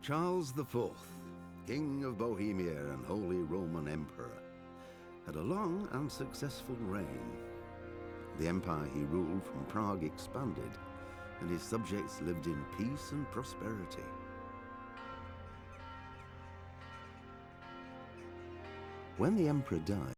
Charles IV, King of Bohemia and Holy Roman Emperor, had a long and successful reign. The empire he ruled from Prague expanded, and his subjects lived in peace and prosperity. When the emperor died,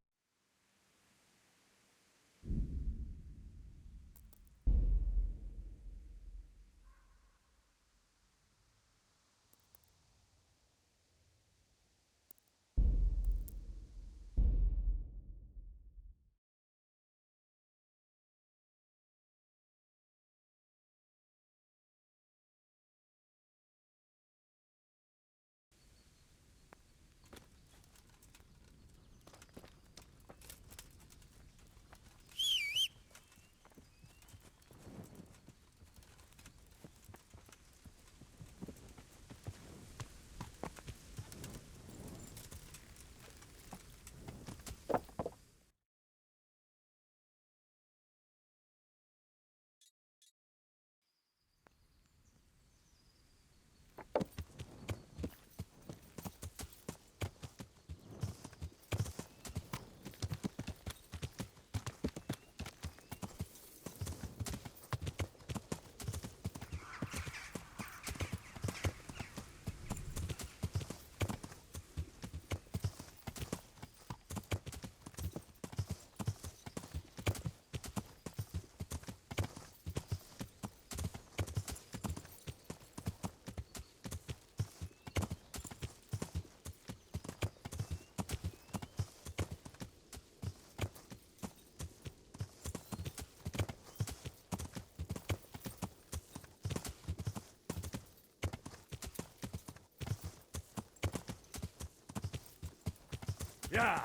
Yeah!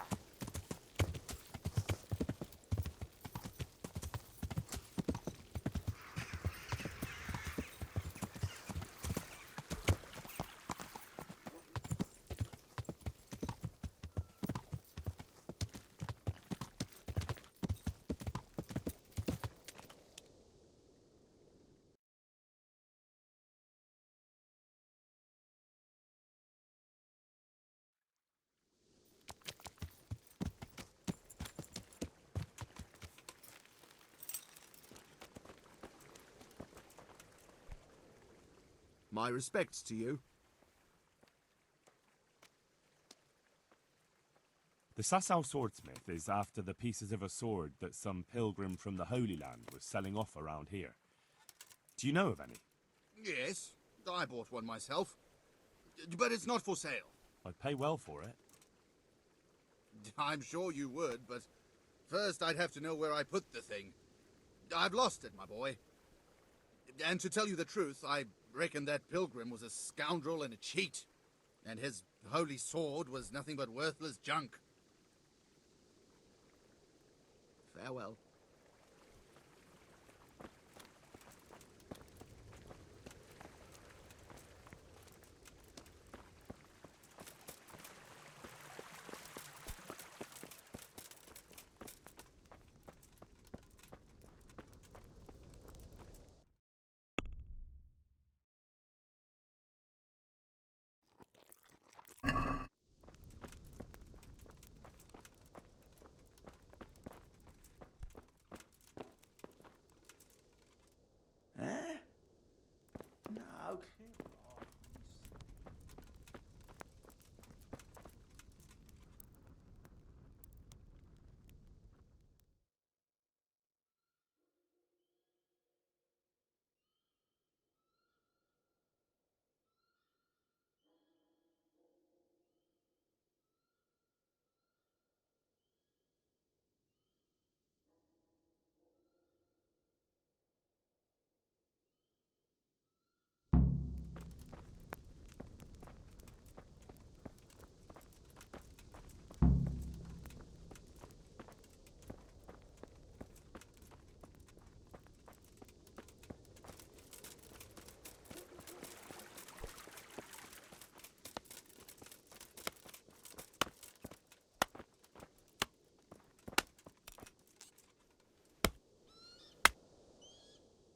My respects to you. The Sasau swordsmith is after the pieces of a sword that some pilgrim from the Holy Land was selling off around here. Do you know of any? Yes, I bought one myself. But it's not for sale. I'd pay well for it. I'm sure you would, but first I'd have to know where I put the thing. I've lost it, my boy. And to tell you the truth, I reckon that pilgrim was a scoundrel and a cheat, and his holy sword was nothing but worthless junk. Farewell. No,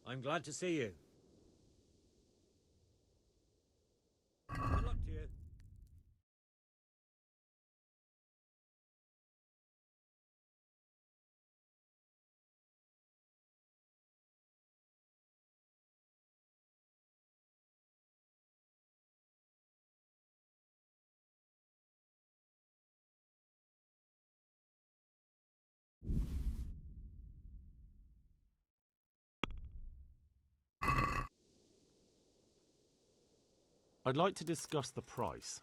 I'm glad to see you. I'd like to discuss the price.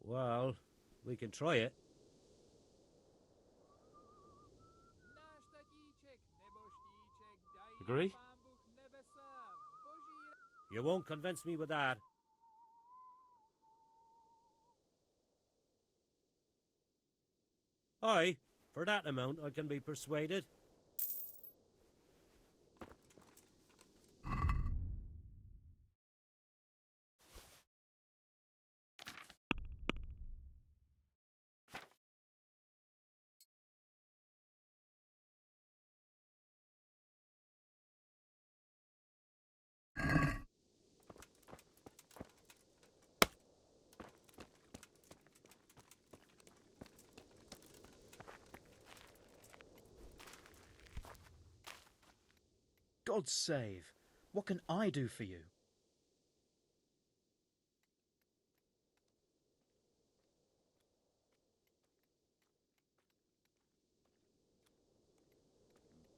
Well, we can try it. Agree? You won't convince me with that. Aye, for that amount I can be persuaded. God save. What can I do for you?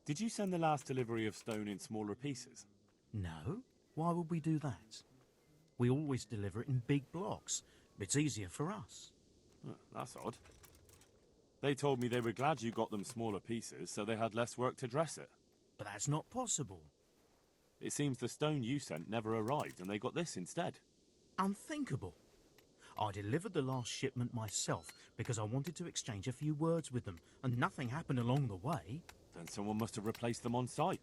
Did you send the last delivery of stone in smaller pieces? No. Why would we do that? We always deliver it in big blocks. It's easier for us. That's odd. They told me they were glad you got them smaller pieces, so they had less work to dress it. But that's not possible. It seems the stone you sent never arrived, and they got this instead. Unthinkable. I delivered the last shipment myself because I wanted to exchange a few words with them, and nothing happened along the way. Then someone must have replaced them on site.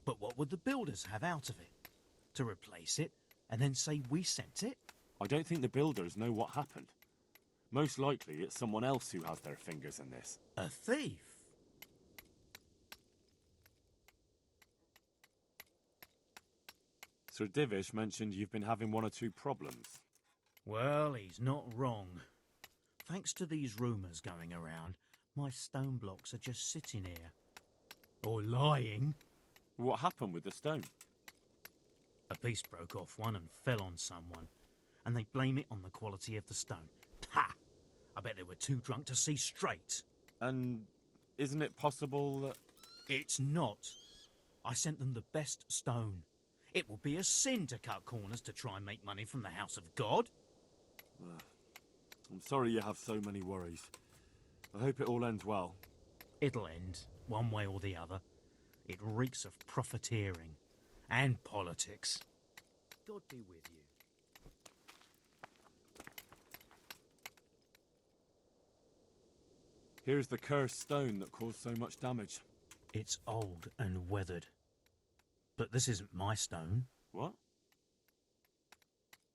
But what would the builders have out of it? To replace it and then say we sent it? I don't think the builders know what happened. Most likely it's someone else who has their fingers in this. A thief? Sir Divish mentioned you've been having one or two problems. Well, he's not wrong. Thanks to these rumours going around, my stone blocks are just sitting here. Or lying. What happened with the stone? A piece broke off one and fell on someone, and they blame it on the quality of the stone. Ha! I bet they were too drunk to see straight. And isn't it possible that... It's not. I sent them the best stone. It will be a sin to cut corners to try and make money from the house of God. I'm sorry you have so many worries. I hope it all ends well. It'll end, one way or the other. It reeks of profiteering and politics. God be with you. Here's the cursed stone that caused so much damage. It's old and weathered. But this isn't my stone. What?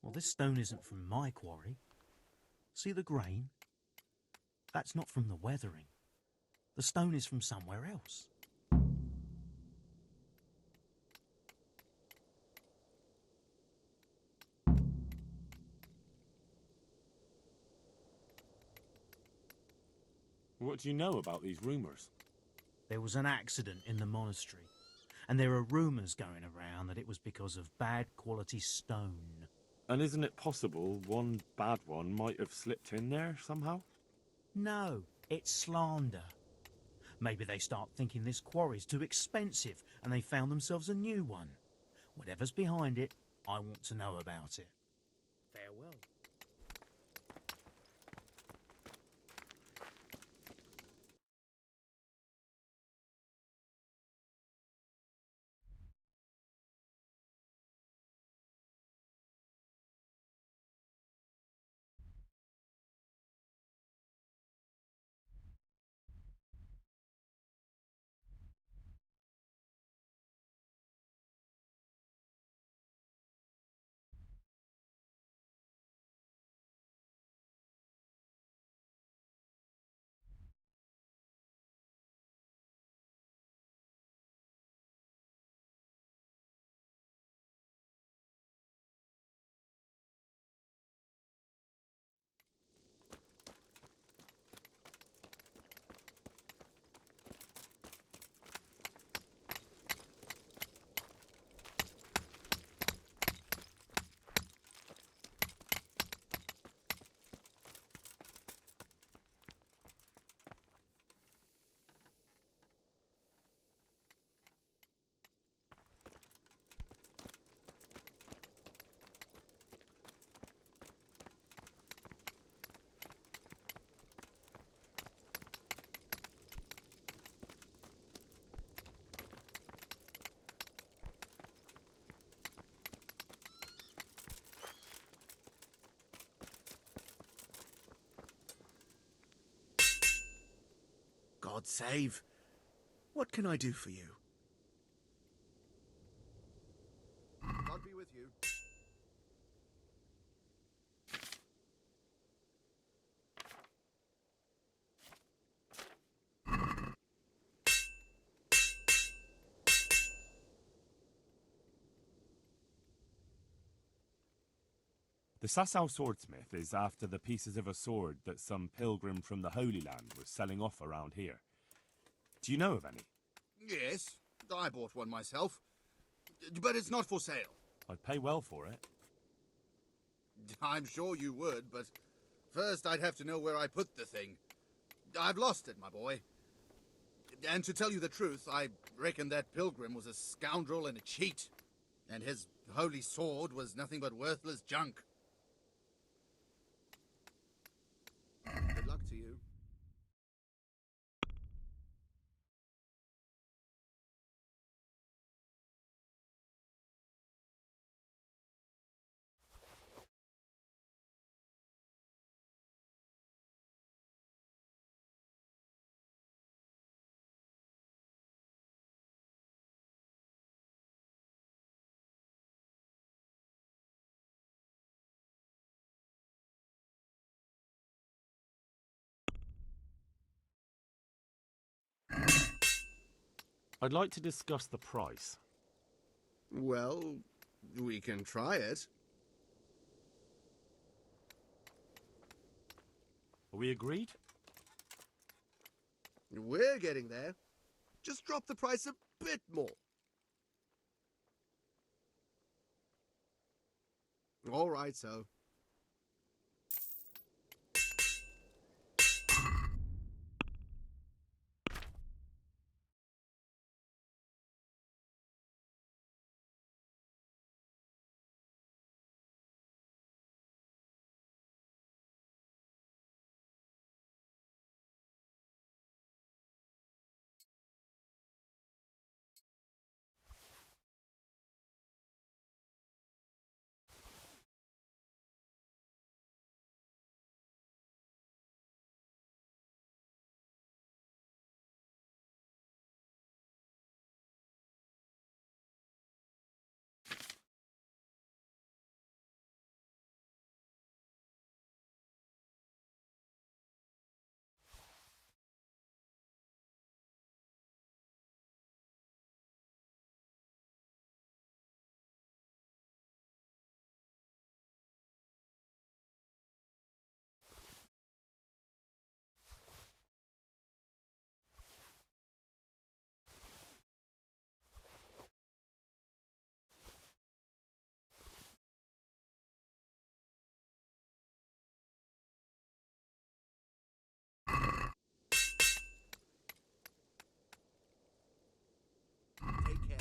Well, this stone isn't from my quarry. See the grain? That's not from the weathering. The stone is from somewhere else. What do you know about these rumours? There was an accident in the monastery, and there are rumours going around that it was because of bad quality stone. And isn't it possible one bad one might have slipped in there somehow? No, it's slander. Maybe they start thinking this quarry's too expensive and they found themselves a new one. Whatever's behind it, I want to know about it. Farewell. God save. What can I do for you? God be with you. The Sasau swordsmith is after the pieces of a sword that some pilgrim from the Holy Land was selling off around here. Do you know of any? Yes, I bought one myself. But it's not for sale. I'd pay well for it. I'm sure you would, but first I'd have to know where I put the thing. I've lost it, my boy. And to tell you the truth, I reckon that pilgrim was a scoundrel and a cheat, and his holy sword was nothing but worthless junk. Good luck to you. I'd like to discuss the price. Well, we can try it. Are we agreed? We're getting there. Just drop the price a bit more. All right, so. Take care.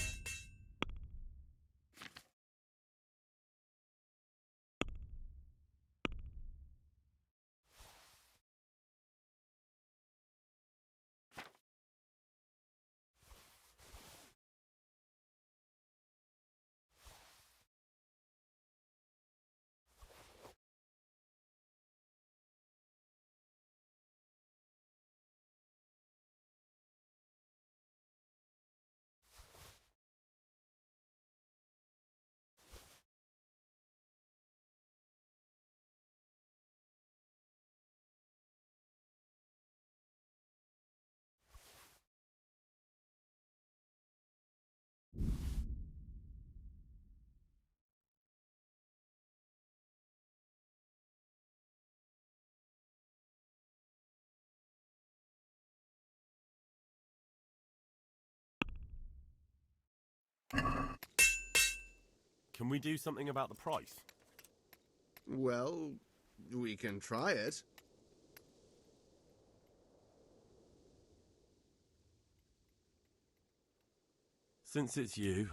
Can we do something about the price? Well, we can try it. Since it's you.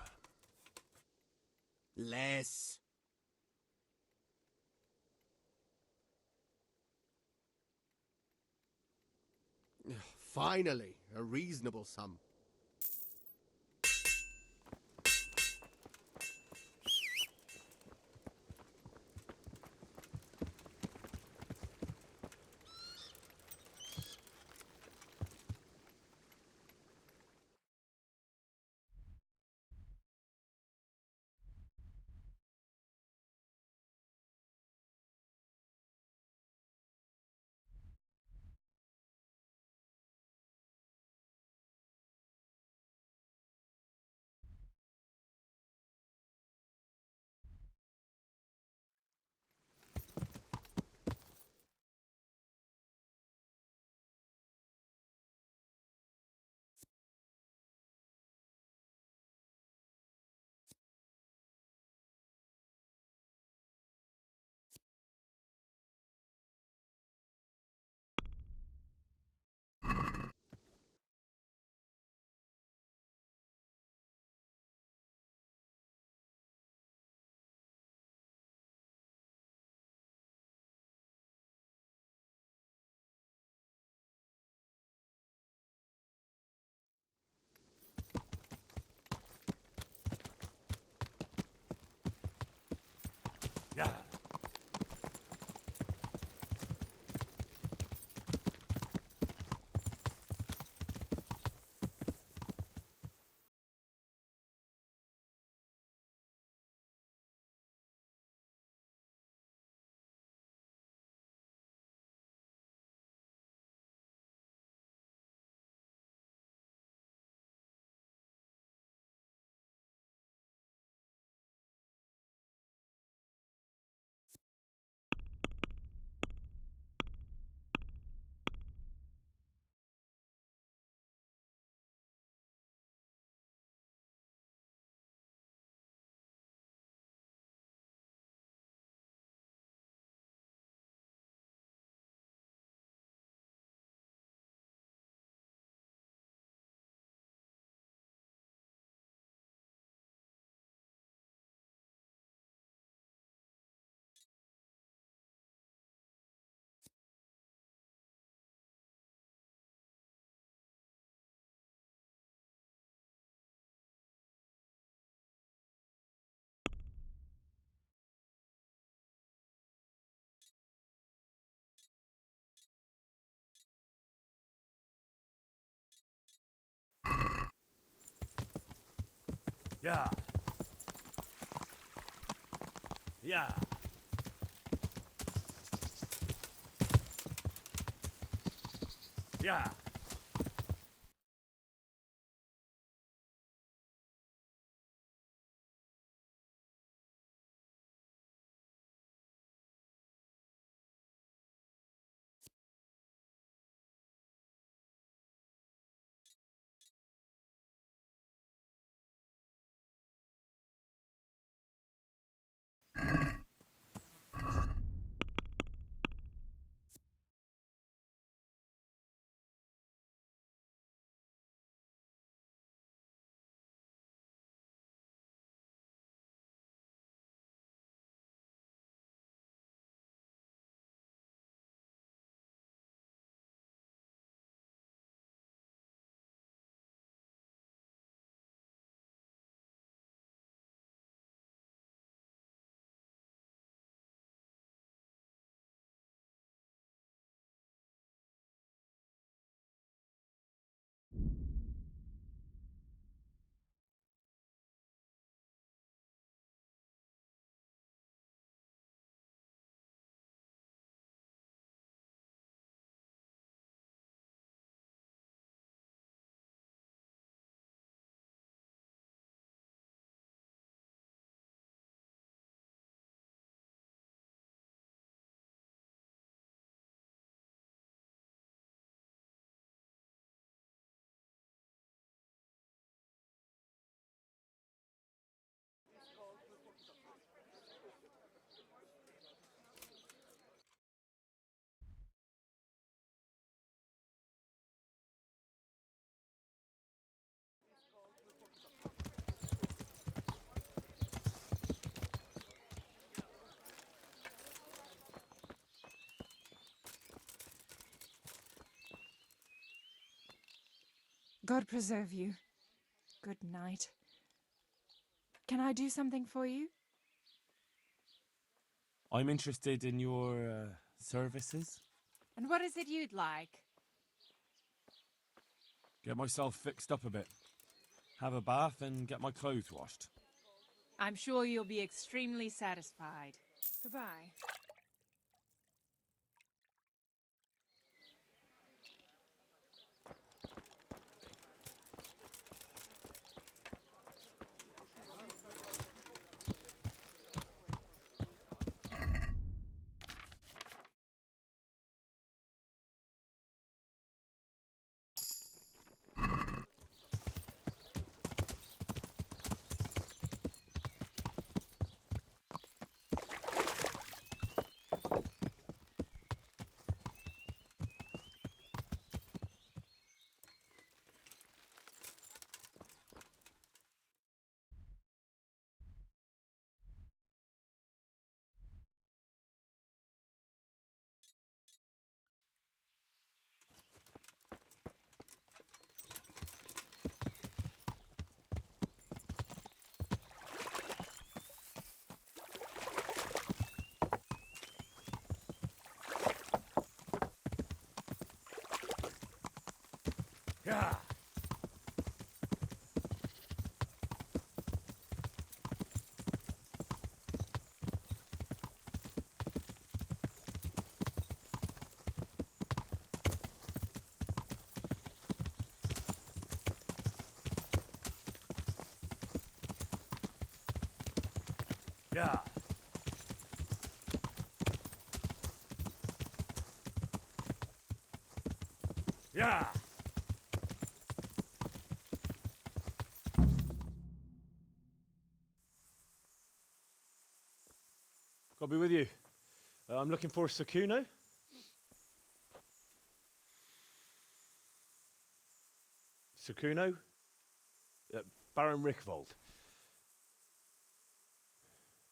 Less. Finally, a reasonable sum. Yeah. Yeah. Yeah. God preserve you. Good night. Can I do something for you? I'm interested in your services. And what is it you'd like? Get myself fixed up a bit. Have a bath and get my clothes washed. I'm sure you'll be extremely satisfied. Goodbye. Yeah. Yeah. Yeah. I'll be with you. I'm looking for Sakuno. Sakuno? Baron Rickvold.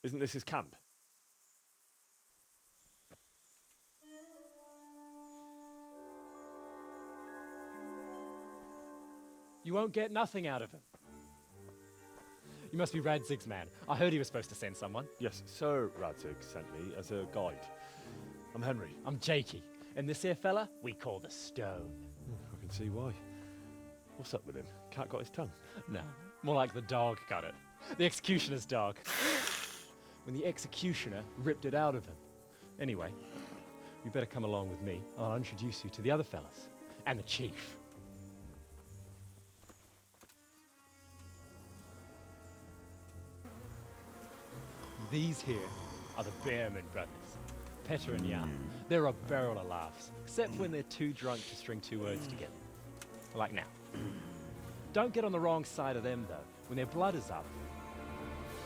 Isn't this his camp? You won't get nothing out of him. You must be Radzig's man. I heard he was supposed to send someone. Yes, Sir Radzig sent me as a guide. I'm Henry. I'm Jakey. And this here fella, we call the Stone. I can see why. What's up with him? Cat got his tongue? No, more like the dog got it. The executioner's dog. When the executioner ripped it out of him. Anyway, you better come along with me. I'll introduce you to the other fellas. And the chief. These here are the Bearman brothers. Petter and Jan. They're a barrel of laughs. Except when they're too drunk to string two words together. Like now. Don't get on the wrong side of them, though. When their blood is up,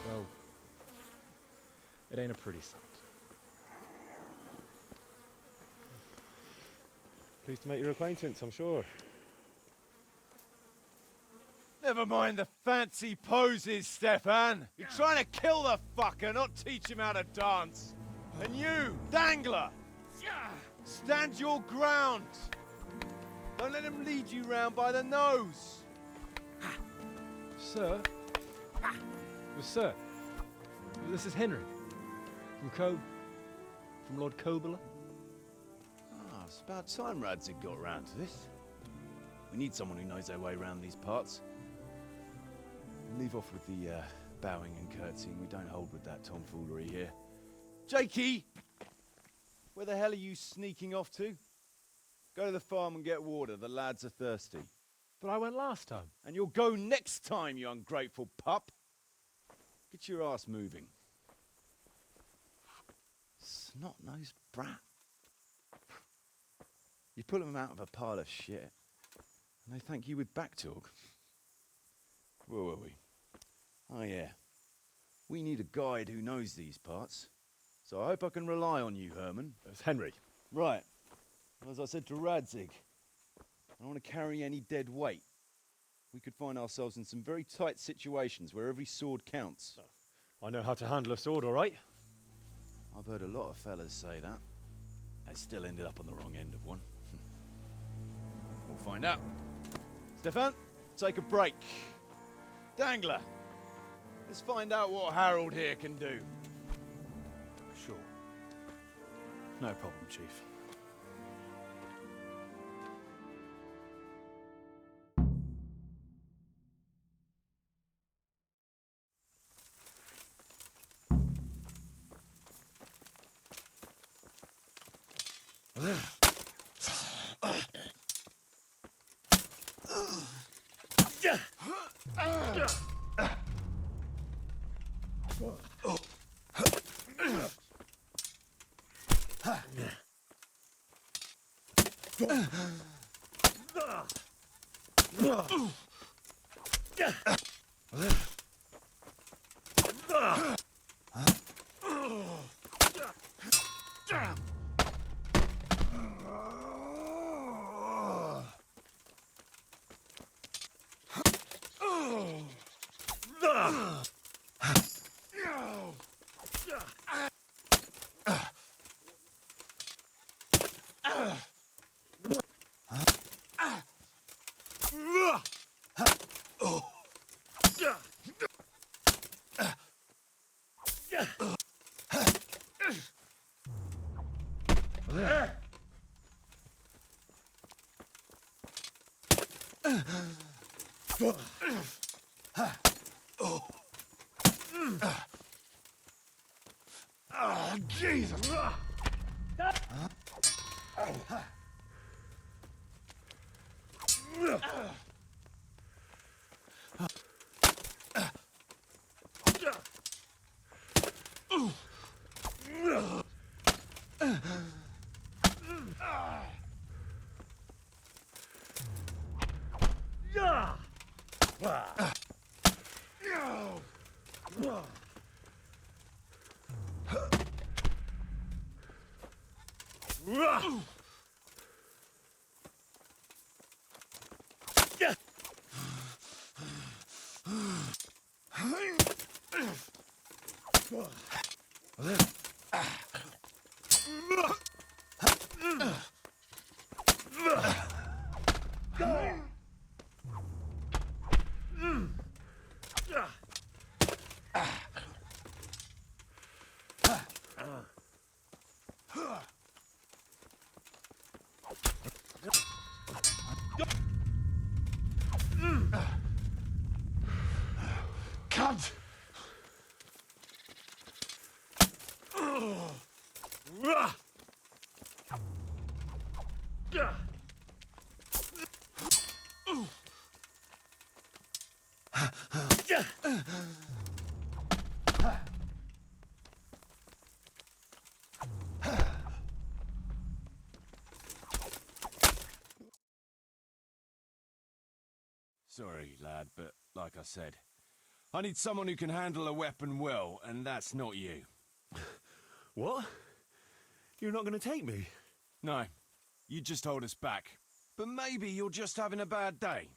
well, it ain't a pretty sight. Pleased to make your acquaintance, I'm sure. Never mind the fancy poses, Stefan. You're trying to kill the fucker, not teach him how to dance. And you, Dangler, stand your ground. Don't let him lead you round by the nose. Sir? Well, sir, this is Henry. From Lord Kobler. Ah, it's about time Radzig got round to this. We need someone who knows their way around these parts. Leave off with the bowing and curtsying. We don't hold with that tomfoolery here. Jakey! Where the hell are you sneaking off to? Go to the farm and get water. The lads are thirsty. But I went last time. And you'll go next time, you ungrateful pup. Get your ass moving. Snot-nosed brat. You pull them out of a pile of shit, and they thank you with back talk. Where were we? Oh yeah. We need a guide who knows these parts. So I hope I can rely on you, Herman. It's Henry. Right. Well, as I said to Radzig, I don't want to carry any dead weight. We could find ourselves in some very tight situations where every sword counts. I know how to handle a sword, all right. I've heard a lot of fellas say that. They still ended up on the wrong end of one. We'll find out. Stefan, take a break. Dangler, let's find out what Harold here can do. Sure. No problem, Chief. Oh, Jesus! Sorry, lad, but like I said, I need someone who can handle a weapon well, and that's not you. What? You're not going to take me? No, you just hold us back. But maybe you're just having a bad day.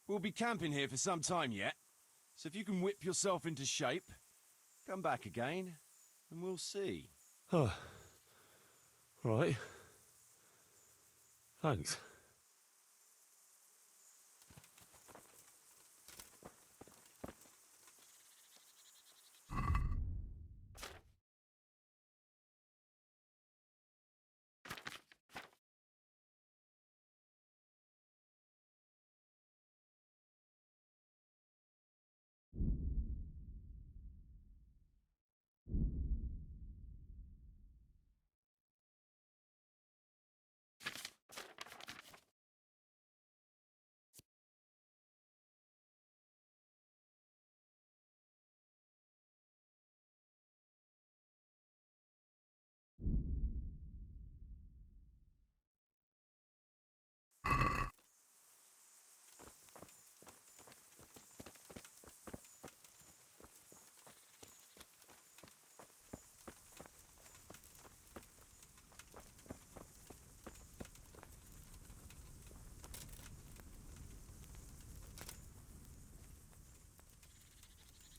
We'll be camping here for some time yet, so if you can whip yourself into shape, come back again, and we'll see. Oh. Right. Thanks.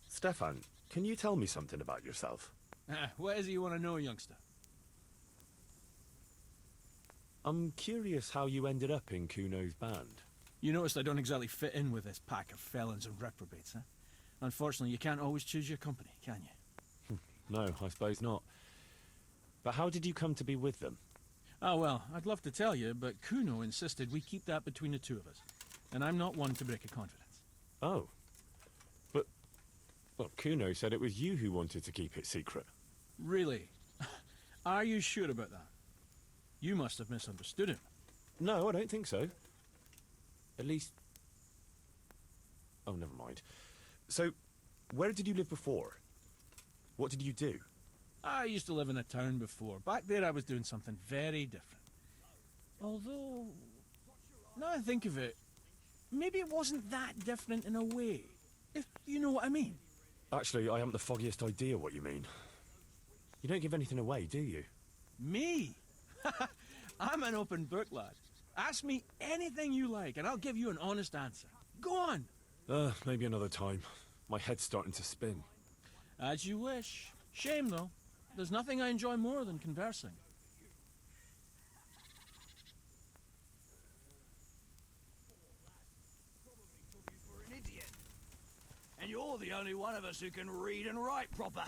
Stefan, can you tell me something about yourself? What is it you want to know, youngster? I'm curious how you ended up in Kunos' band. You noticed I don't exactly fit in with this pack of felons and reprobates, huh? Unfortunately, you can't always choose your company, can you? No, I suppose not. But how did you come to be with them? Oh, well, I'd love to tell you, but Kuno insisted we keep that between the two of us. And I'm not one to break a confidence. Oh. Well, Kuno said it was you who wanted to keep it secret. Really? Are you sure about that? You must have misunderstood him. No, I don't think so. At least... Oh, never mind. So, where did you live before? What did you do? I used to live in a town before. Back there I was doing something very different. Although, now I think of it, maybe it wasn't that different in a way. If you know what I mean. Actually, I haven't the foggiest idea what you mean. You don't give anything away, do you? Me? I'm an open book, lad. Ask me anything you like, and I'll give you an honest answer. Go on. Maybe another time. My head's starting to spin. As you wish. Shame, though. There's nothing I enjoy more than conversing. And you're the only one of us who can read and write proper.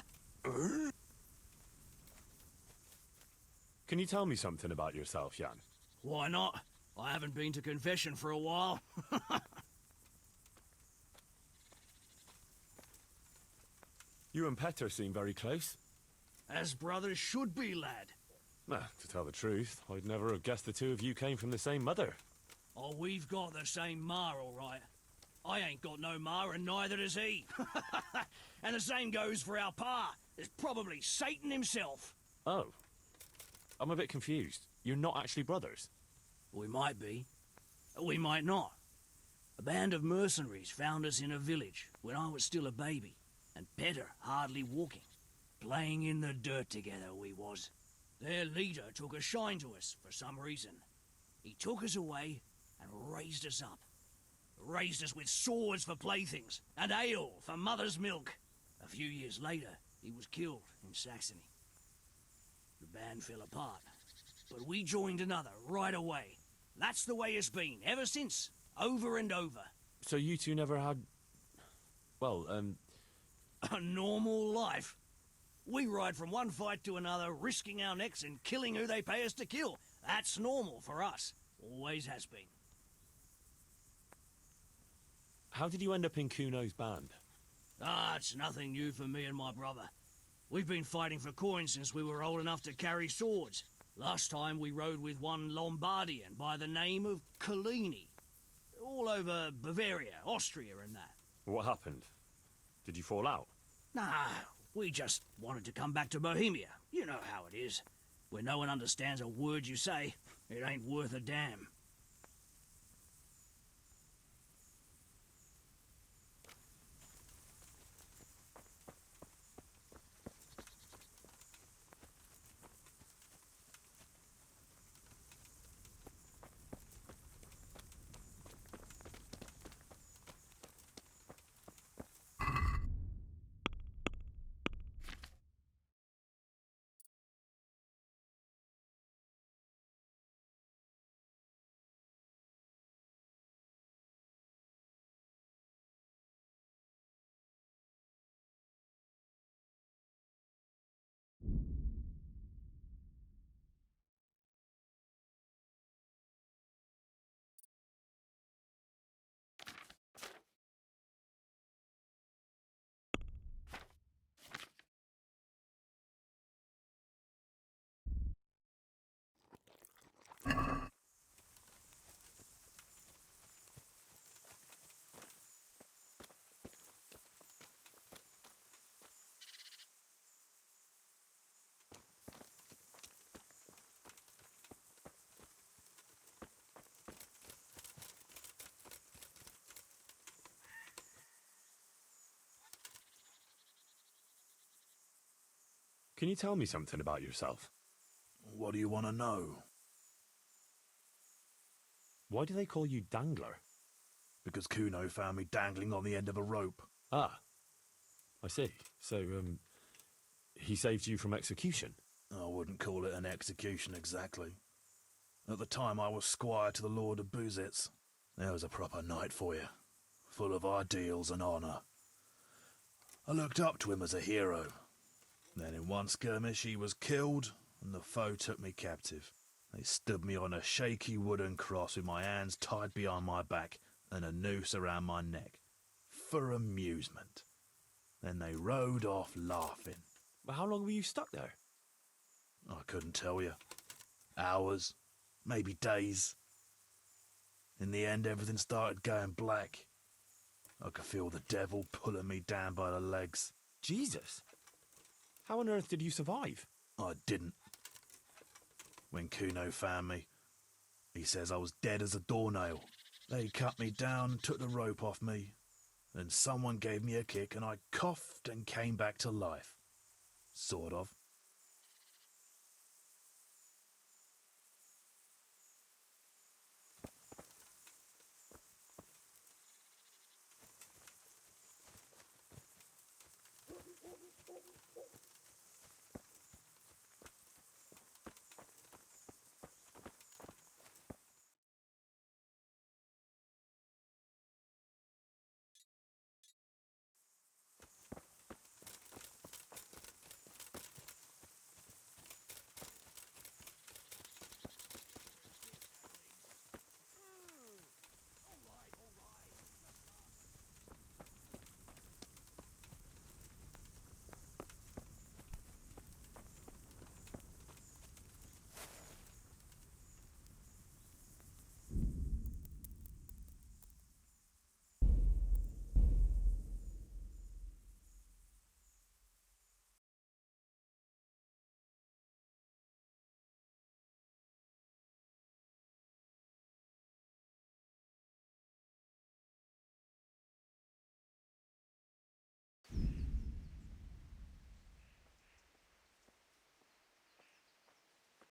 Can you tell me something about yourself, Jan? Why not? I haven't been to confession for a while. You and Petter seem very close. As brothers should be, lad. To tell the truth, I'd never have guessed the two of you came from the same mother. Oh, we've got the same ma, all right. I ain't got no ma, and neither does he. And the same goes for our pa. It's probably Satan himself. Oh. I'm a bit confused. You're not actually brothers? We might be. We might not. A band of mercenaries found us in a village when I was still a baby, and Petter hardly walking. Playing in the dirt together we was. Their leader took a shine to us for some reason. He took us away and raised us up. Raised us with swords for playthings and ale for mother's milk. A few years later, he was killed in Saxony. The band fell apart, but we joined another right away. That's the way it's been, ever since, over and over. So you two never had... well, A normal life. We ride from one fight to another, risking our necks and killing who they pay us to kill. That's normal for us. Always has been. How did you end up in Kuno's band? It's nothing new for me and my brother. We've been fighting for coins since we were old enough to carry swords. Last time we rode with one Lombardian by the name of Collini. All over Bavaria, Austria and that. What happened? Did you fall out? Nah, we just wanted to come back to Bohemia. You know how it is. Where no one understands a word you say, it ain't worth a damn. Can you tell me something about yourself? What do you want to know? Why do they call you Dangler? Because Kuno found me dangling on the end of a rope. Ah, I see. So, he saved you from execution? I wouldn't call it an execution exactly. At the time I was squire to the Lord of Buzitz. There was a proper night for you, full of ideals and honour. I looked up to him as a hero. Then in one skirmish he was killed, and the foe took me captive. They stood me on a shaky wooden cross with my hands tied behind my back and a noose around my neck, for amusement. Then they rode off laughing. But how long were you stuck there? I couldn't tell you. Hours, maybe days. In the end, everything started going black. I could feel the devil pulling me down by the legs. Jesus! How on earth did you survive? I didn't. When Kuno found me, he says I was dead as a doornail. They cut me down and took the rope off me. Then someone gave me a kick and I coughed and came back to life. Sort of.